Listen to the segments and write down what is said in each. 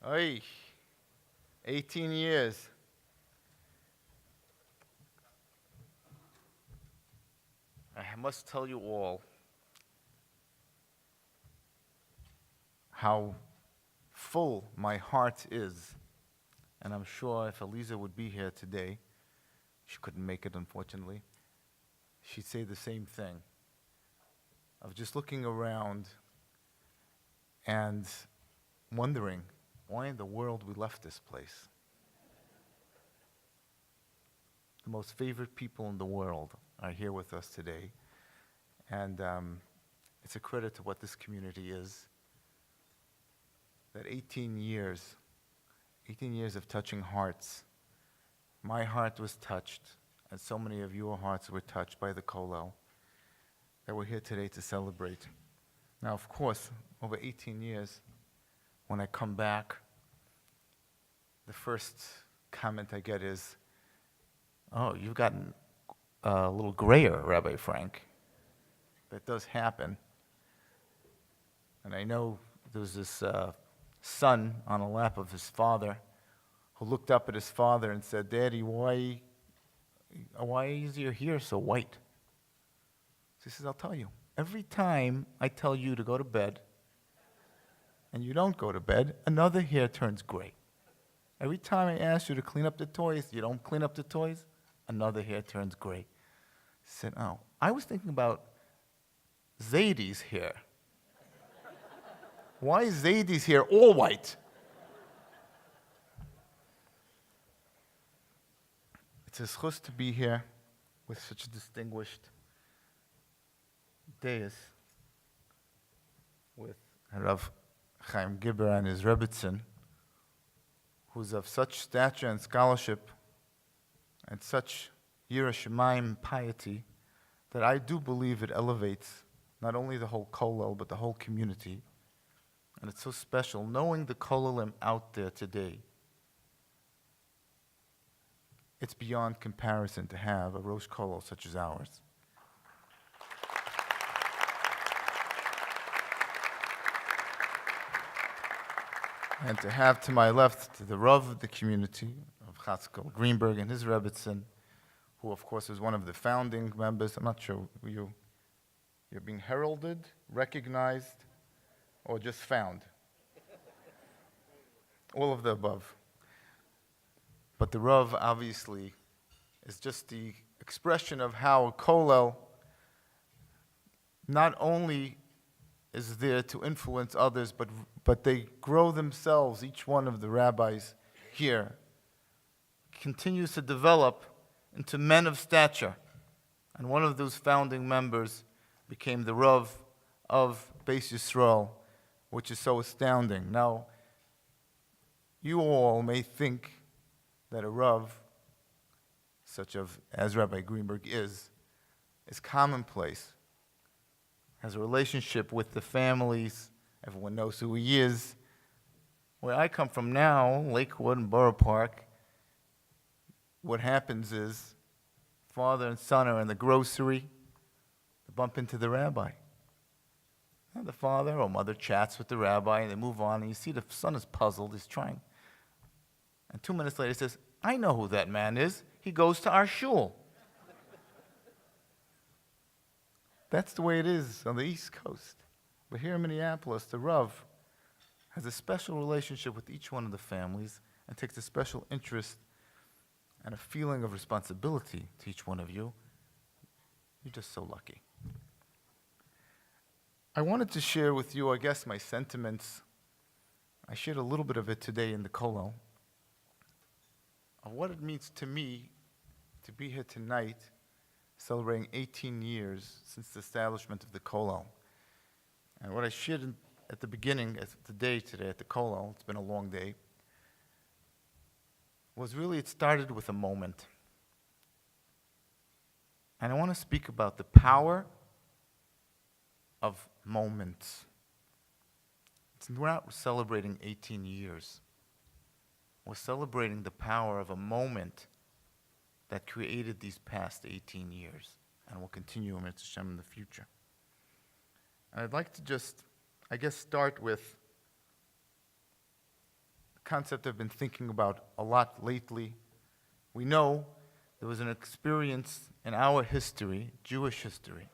Oy, 18 years. I must tell you all how full my heart is. And I'm sure if Eliza would be here today, she couldn't make it, unfortunately, she'd say the same thing. Of just looking around and wondering why in the world we left this place. The most favorite people in the world are here with us today. And it's a credit to what this community is. That 18 years of touching hearts. My heart was touched, and so many of your hearts were touched by the Kollel that we're here today to celebrate. Now, of course, over 18 years, when I come back, the first comment I get is, "Oh, you've gotten a little grayer, Rabbi Frank." That does happen. And I know there's this son on the lap of his father who looked up at his father and said, "Daddy, why is your hair so white?" So he says, "I'll tell you. Every time I tell you to go to bed and you don't go to bed, another hair turns gray. Every time I ask you to clean up the toys, you don't clean up the toys, another hair turns gray." He said, "Oh, I was thinking about Zadie's hair. Why is Zadie's hair all white?" It's a zchus to be here with such a distinguished dais with Rav Chaim Gibber and his Rebbitzin, who's of such stature and scholarship and such Yirah Shamayim piety that I do believe it elevates not only the whole Kollel, but the whole community. And it's so special knowing the Kollelim out there today. It's beyond comparison to have a Rosh Kollel such as ours. And to have to my left the Rav of the community, of Chatzkel Greenberg and his Rebbitzin, who of course is one of the founding members. I'm not sure, you're being heralded, recognized, or just found? All of the above. But the Rav obviously is just the expression of how Kollel not only is there to influence others, but they grow themselves, each one of the rabbis here, continues to develop into men of stature. And one of those founding members became the Rav of Beis Yisrael, which is so astounding. Now, you all may think that a Rav, such as Rabbi Greenberg is commonplace, has a relationship with the families, everyone knows who he is. Where I come from now, Lakewood and Borough Park, what happens is father and son are in the grocery, they bump into the rabbi. And the father or mother chats with the rabbi, and they move on, and you see the son is puzzled, he's trying. And 2 minutes later he says, "I know who that man is. He goes to our shul." That's the way it is on the East Coast. But here in Minneapolis, the Rav has a special relationship with each one of the families and takes a special interest and a feeling of responsibility to each one of you. You're just so lucky. I wanted to share with you, I guess, my sentiments. I shared a little bit of it today in the Kollel, of what it means to me to be here tonight celebrating 18 years since the establishment of the Kollel. And what I shared at the beginning of the day today at the Kollel, it's been a long day, was really it started with a moment. And I want to speak about the power of moments. We're not celebrating 18 years. We're celebrating the power of a moment that created these past 18 years and will continue in the future. And I'd like to just, I guess, start with concept I've been thinking about a lot lately. We know there was an experience in our history, Jewish history,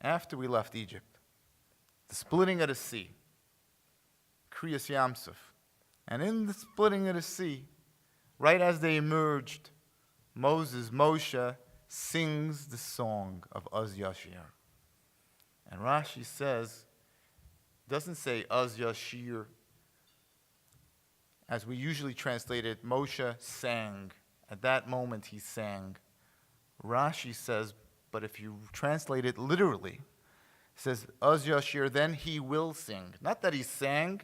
after we left Egypt, the splitting of the sea, Kriyas Yamsuf. And in the splitting of the sea, right as they emerged, Moshe, sings the song of Az Yashir. And Rashi says, doesn't say Az Yashir, as we usually translate it, Moshe sang. At that moment he sang. Rashi says, but if you translate it literally, it says, Az Yashir, then he will sing. Not that he sang,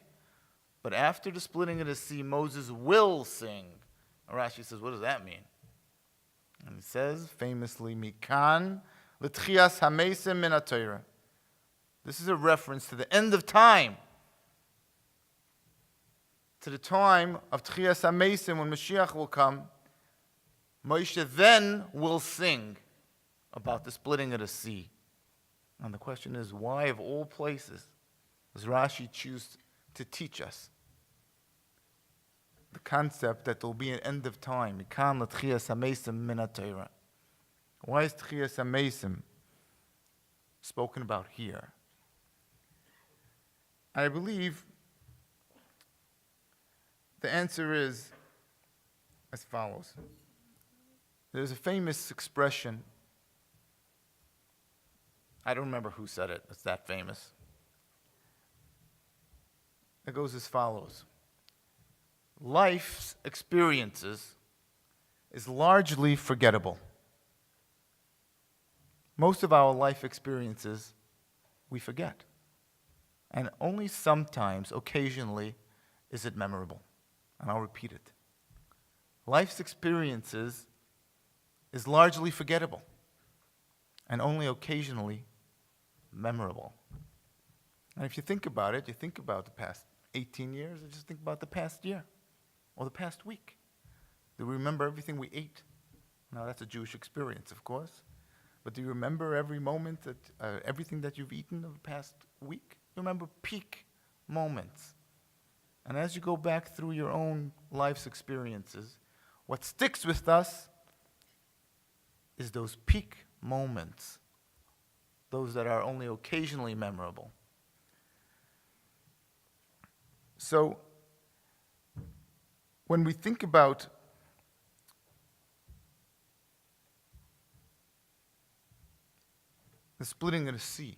but after the splitting of the sea, Moses will sing. And Rashi says, what does that mean? And he says, famously, Mikan l'tchias hamesim min haTorah. This is a reference to the end of time, to the time of Tchias HaMesim, when Mashiach will come. Moshe then will sing about the splitting of the sea. And the question is, why of all places does Rashi choose to teach us the concept that there will be an end of time? Mikan l'tchias hamesim min haTorah. Why is Tchias HaMesim spoken about here? I believe the answer is as follows. There's a famous expression. I don't remember who said it. It's that famous. It goes as follows. Life's experiences is largely forgettable. Most of our life experiences we forget. And only sometimes, occasionally, is it memorable. And I'll repeat it. Life's experiences is largely forgettable. And only occasionally memorable. And if you think about it, you think about the past 18 years, or just think about the past year, or the past week. Do we remember everything we ate? Now, that's a Jewish experience, of course. But do you remember every moment, everything that you've eaten of the past week? You remember peak moments. And as you go back through your own life's experiences, what sticks with us is those peak moments, those that are only occasionally memorable. So, when we think about the splitting of the sea,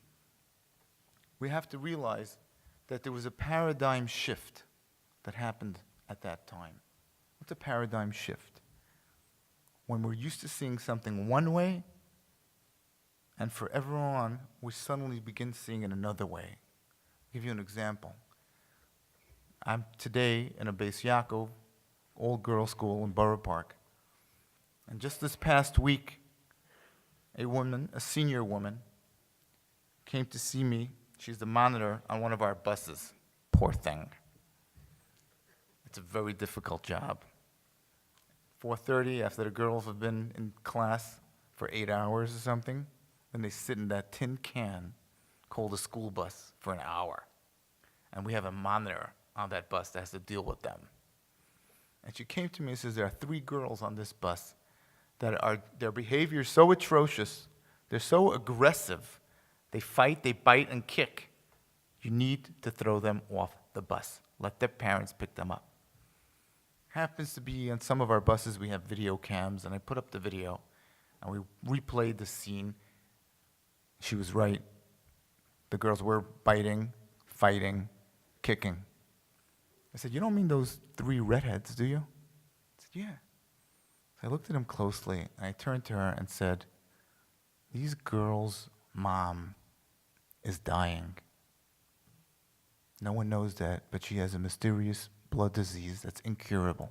we have to realize that there was a paradigm shift that happened at that time. What's a paradigm shift? When we're used to seeing something one way, and forever on, we suddenly begin seeing it another way. I'll give you an example. I'm today in a Beis Yaakov, all-girls school in Borough Park. And just this past week, a woman, a senior woman, came to see me. She's the monitor on one of our buses. Poor thing. It's a very difficult job. 4:30, after the girls have been in class for 8 hours or something, then they sit in that tin can called a school bus for an hour. And we have a monitor on that bus that has to deal with them. And she came to me and says, there are 3 girls on this bus that are, their behavior is so atrocious, they're so aggressive, they fight, they bite, and kick. You need to throw them off the bus. Let their parents pick them up. Happens to be on some of our buses we have video cams, and I put up the video, and we replayed the scene. She was right. The girls were biting, fighting, kicking. I said, you don't mean those 3 redheads, do you? I said, yeah. So I looked at him closely, and I turned to her and said, these girls' mom is dying. No one knows that, but she has a mysterious blood disease that's incurable.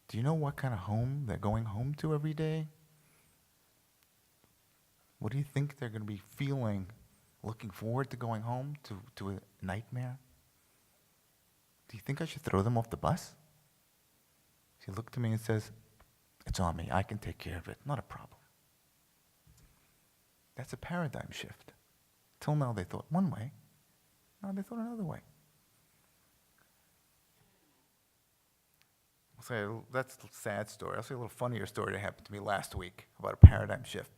Do you know what kind of home they're going home to every day? What do you think they're going to be feeling, looking forward to going home to a nightmare? Do you think I should throw them off the bus? She looked at me and says, it's on me. I can take care of it. Not a problem. That's a paradigm shift. Till now they thought one way. Now they thought another way. that's a sad story. I'll say a little funnier story that happened to me last week about a paradigm shift.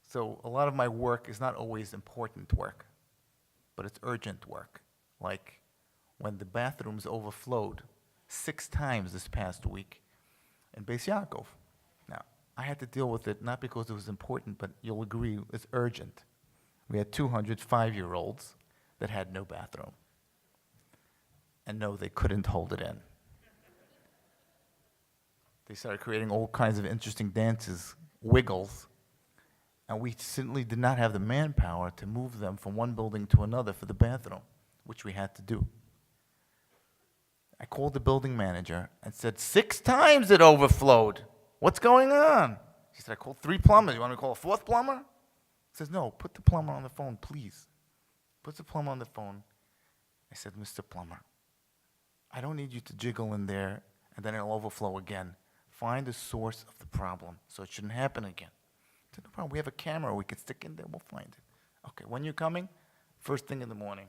So a lot of my work is not always important work, but it's urgent work. Like when the bathrooms overflowed 6 times this past week in Beis Yaakov. Now, I had to deal with it not because it was important, but you'll agree it's urgent. We had 205-year-olds that had no bathroom. And no, they couldn't hold it in. They started creating all kinds of interesting dances, wiggles, and we simply did not have the manpower to move them from one building to another for the bathroom, which we had to do. I called the building manager and said, 6 times it overflowed. What's going on? She said, I called 3 plumbers. You want me to call a 4th plumber? He says, no, put the plumber on the phone, please. Puts the plumber on the phone. I said, Mr. Plumber, I don't need you to jiggle in there and then it'll overflow again. Find the source of the problem so it shouldn't happen again. I said, no problem. We have a camera we could stick in there. We'll find it. Okay, when you're coming? First thing in the morning.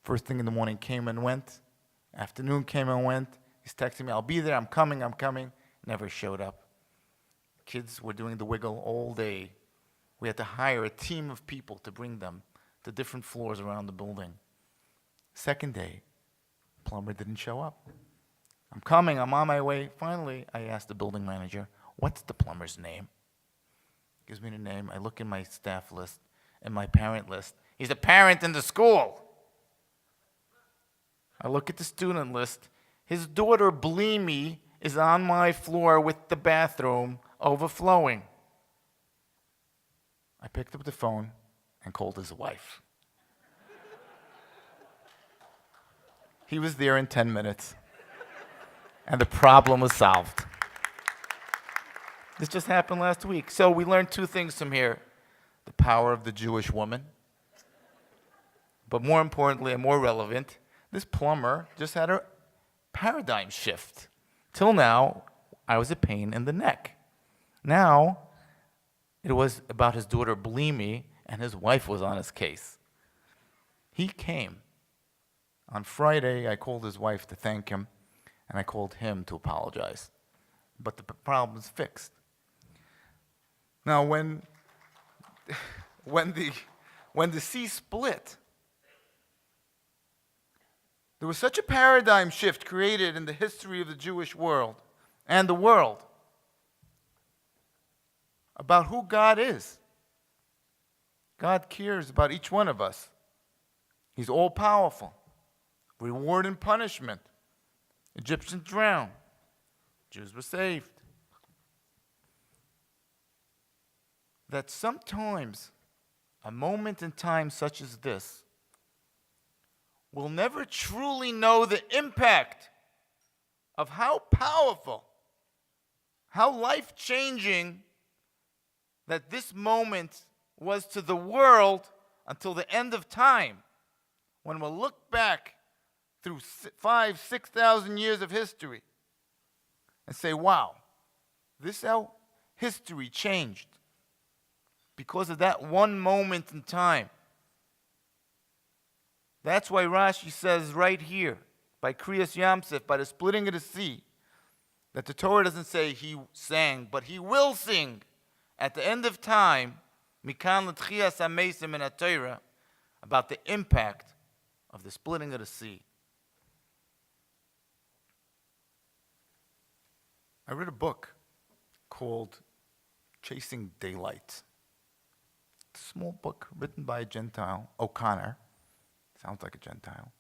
First thing in the morning came and went. Afternoon came and went. He's texting me, I'll be there, I'm coming. Never showed up. Kids were doing the wiggle all day. We had to hire a team of people to bring them to different floors around the building. Second day, plumber didn't show up. I'm coming, I'm on my way. Finally, I asked the building manager, what's the plumber's name? Gives me the name. I look in my staff list and my parent list. He's a parent in the school. I look at the student list. His daughter, Bleemy, is on my floor with the bathroom overflowing. I picked up the phone and called his wife. He was there in 10 minutes, and the problem was solved. This just happened last week. So we learned 2 things from here. The power of the Jewish woman, but more importantly and more relevant, this plumber just had a paradigm shift. Till now, I was a pain in the neck. Now, it was about his daughter Bleemy, and his wife was on his case. He came. On Friday, I called his wife to thank him, and I called him to apologize. But the problem's fixed. Now, when the sea split, there was such a paradigm shift created in the history of the Jewish world and the world about who God is. God cares about each one of us. He's all-powerful. Reward and punishment. Egyptians drowned. Jews were saved. That sometimes a moment in time such as this will never truly know the impact of how powerful, how life-changing that this moment was to the world until the end of time, when we'll look back through 5,000, 6,000 years of history and say, wow, this is how history changed because of that one moment in time. That's why Rashi says right here, by Kriyas Yamsef, by the splitting of the sea, that the Torah doesn't say he sang, but he will sing at the end of time, Mikan l'tchiyas hamesim in Torah, about the impact of the splitting of the sea. I read a book called Chasing Daylight. It's a small book written by a Gentile, O'Connor, sounds like a Gentile,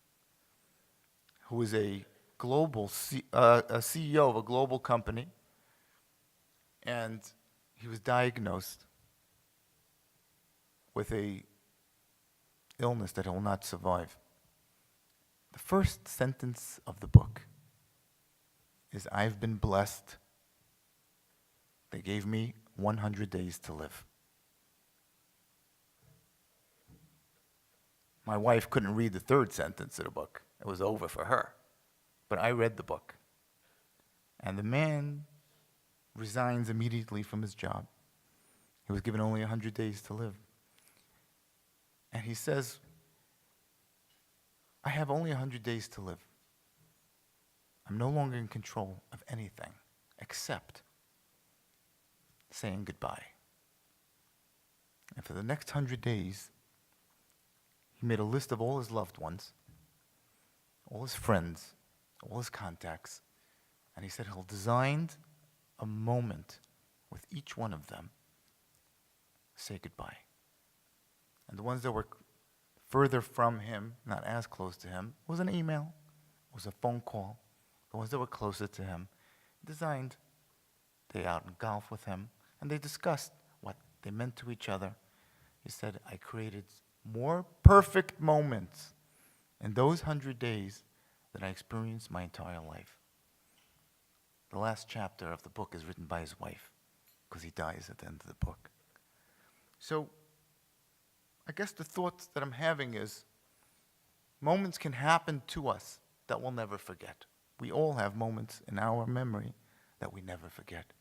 who is a global a CEO of a global company, and he was diagnosed with a illness that he will not survive. The first sentence of the book is, I've been blessed. They gave me 100 days to live. My wife couldn't read the 3rd sentence of the book. It was over for her. But I read the book. And the man resigns immediately from his job. He was given only 100 days to live. And he says, I have only 100 days to live. I'm no longer in control of anything except saying goodbye. And for the next 100 days, he made a list of all his loved ones, all his friends, all his contacts, and he said he'll design a moment with each one of them, say goodbye. And the ones that were further from him, not as close to him, was an email, was a phone call. The ones that were closer to him, designed. They out and golf with him, and they discussed what they meant to each other. He said, I created more perfect moments in those 100 days than I experienced my entire life. The last chapter of the book is written by his wife, because he dies at the end of the book. So, I guess the thoughts that I'm having is, moments can happen to us that we'll never forget. We all have moments in our memory that we never forget.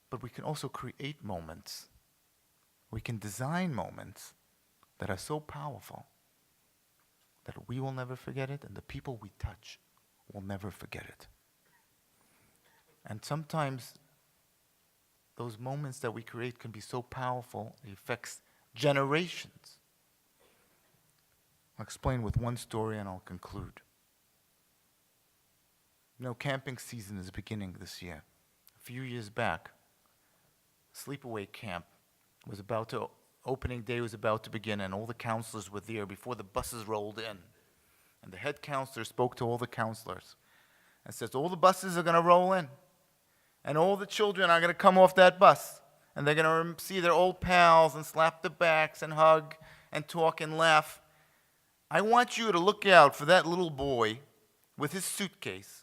But we can also create moments. We can design moments that are so powerful that we will never forget it, and the people we touch will never forget it. And sometimes those moments that we create can be so powerful, it affects generations. I'll explain with one story and I'll conclude. You know, camping season is beginning this year. A few years back, sleepaway camp was about to, opening day was about to begin, and all the counselors were there before the buses rolled in. And the head counselor spoke to all the counselors and says, all the buses are going to roll in, and all the children are going to come off that bus, and they're going to see their old pals and slap their backs and hug and talk and laugh. I want you to look out for that little boy with his suitcase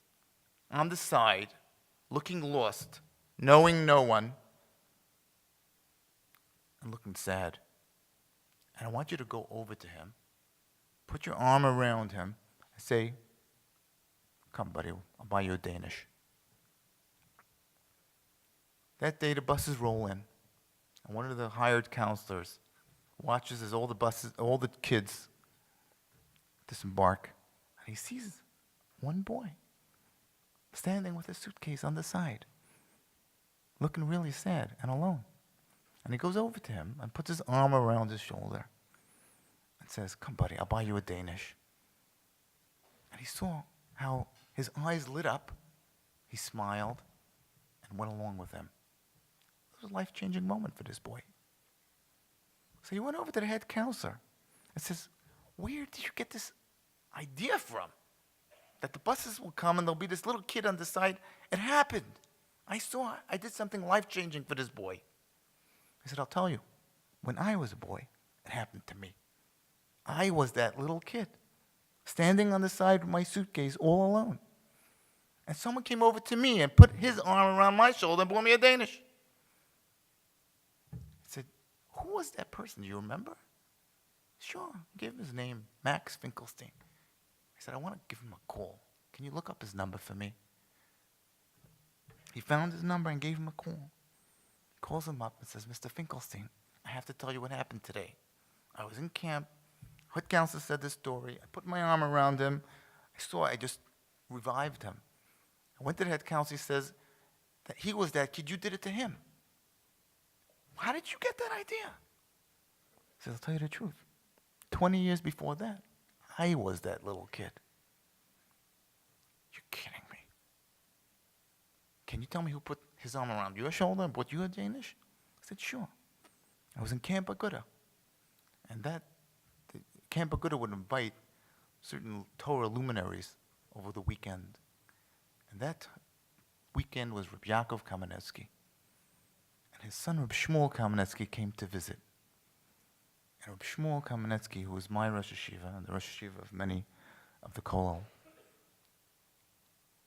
on the side, looking lost, knowing no one, and looking sad. And I want you to go over to him, put your arm around him, and say, come, buddy, I'll buy you a Danish. That day, the buses roll in, and one of the hired counselors watches as all the kids disembark, and he sees one boy standing with a suitcase on the side, looking really sad and alone. And he goes over to him and puts his arm around his shoulder and says, come, buddy, I'll buy you a Danish. And he saw how his eyes lit up, he smiled, and went along with him. It was a life-changing moment for this boy. So he went over to the head counselor and says, where did you get this idea from? That the buses will come and there'll be this little kid on the side. It happened. I did something life-changing for this boy. He said, I'll tell you, when I was a boy, it happened to me. I was that little kid, standing on the side with my suitcase all alone. And someone came over to me and put his arm around my shoulder and bought me a Danish. I said, who was that person? Do you remember? Sure. I gave him his name, Max Finkelstein. I said, I want to give him a call. Can you look up his number for me? He found his number and gave him a call. He calls him up and says, Mr. Finkelstein, I have to tell you what happened today. I was in camp. Hood counselor said this story. I put my arm around him. I just revived him. I went to the head counselor. He says that he was that kid. You did it to him. How did you get that idea? He says, I'll tell you the truth. 20 years before that, I was that little kid. You're kidding me. Can you tell me who put his arm around your shoulder and bought you a Danish? I said, sure. I was in Camp Aguda. And Camp Aguda would invite certain Torah luminaries over the weekend. And that weekend was Rabbi Yaakov Kamenetsky. And his son, Rabbi Shmuel Kamenetsky, came to visit. And Rabbi Shmuel Kamenetsky, who was my Rosh Hashiva and the Rosh Hashiva of many of the Kollel,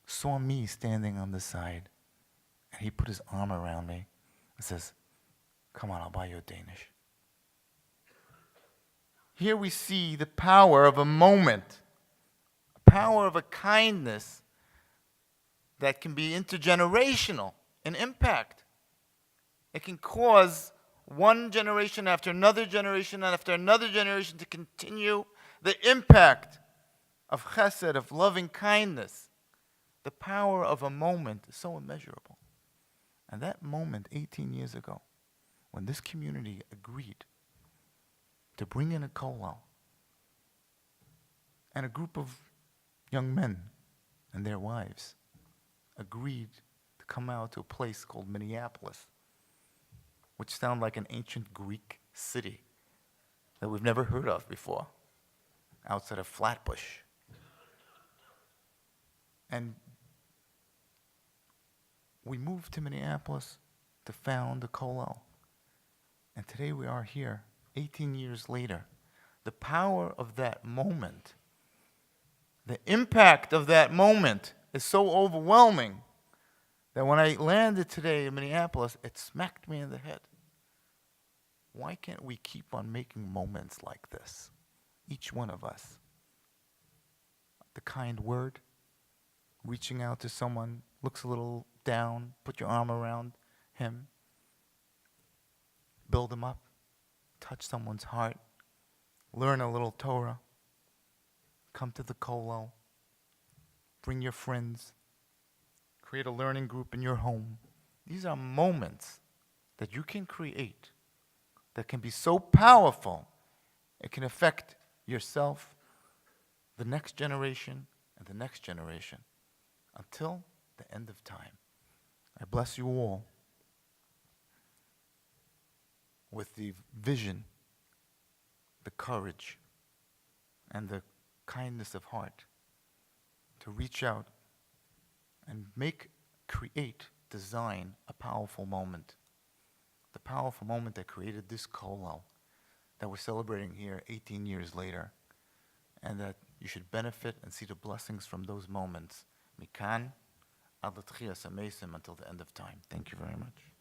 saw me standing on the side, and he put his arm around me and says, come on, I'll buy you a Danish. Here we see the power of a moment, a power of a kindness that can be intergenerational in impact. It can cause one generation after another generation and after another generation to continue the impact of chesed, of loving kindness. The power of a moment is so immeasurable. And that moment 18 years ago, when this community agreed to bring in a kollel and a group of young men and their wives agreed to come out to a place called Minneapolis, which sounds like an ancient Greek city that we've never heard of before, outside of Flatbush. And we moved to Minneapolis to found a kollel. And today we are here, 18 years later. The power of that moment, the impact of that moment is so overwhelming that when I landed today in Minneapolis, it smacked me in the head. Why can't we keep on making moments like this? Each one of us. The kind word, reaching out to someone, looks a little down, put your arm around him, build him up, touch someone's heart, learn a little Torah, come to the kollel, bring your friends, create a learning group in your home. These are moments that you can create that can be so powerful, it can affect yourself, the next generation, and the next generation, until the end of time. I bless you all with the vision, the courage, and the kindness of heart to reach out and create, design a powerful moment. The powerful moment that created this kollel that we're celebrating here 18 years later, and that you should benefit and see the blessings from those moments. Mikan ad l'tchiyas hamesim, until the end of time. Thank you very much.